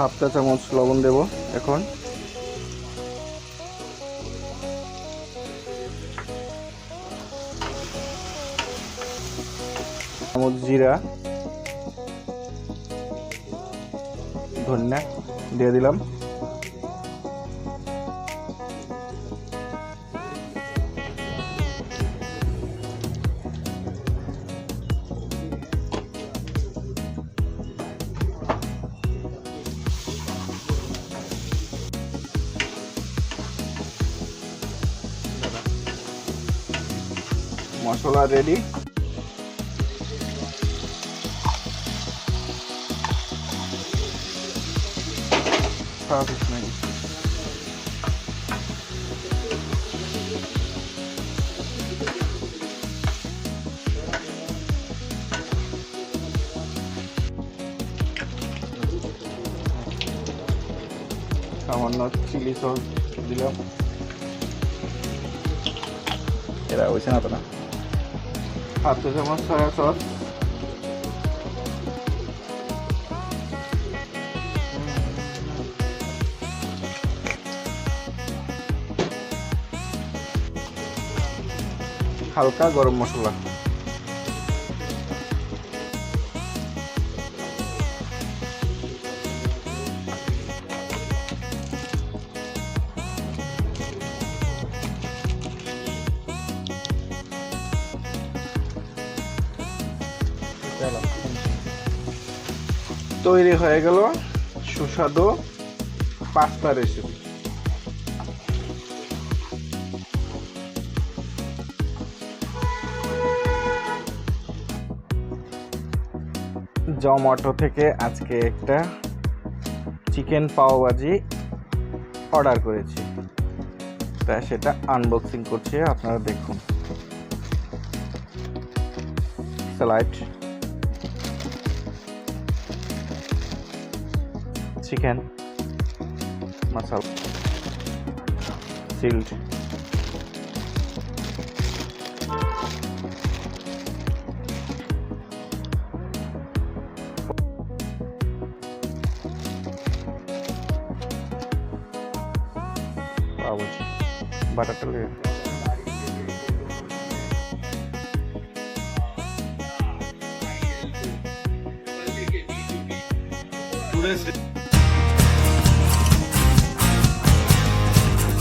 Half চা চামচ লবণ দেব এখন। চামচ জিরা, ধনিয়া দিয়ে দিলাম। মশলা রেডি। সামান্য চিলি সস দিলাম। এরা হয়েছে না তো না। হাফ চা চামচ সয়া সস, হালকা গরম মশলা, তৈরি হয়ে গেল সুস্বাদু পাস্তা রেসিপি। জোম্যাটো থেকে আজকে একটা চিকেন পাও ভাজি অর্ডার করেছি, তাই সেটা আনবক্সিং করছি, আপনারা দেখুন। স্যালাড, চিকেন মশলা, সিল্ড, পাউভাজি, বাটারটা লেগে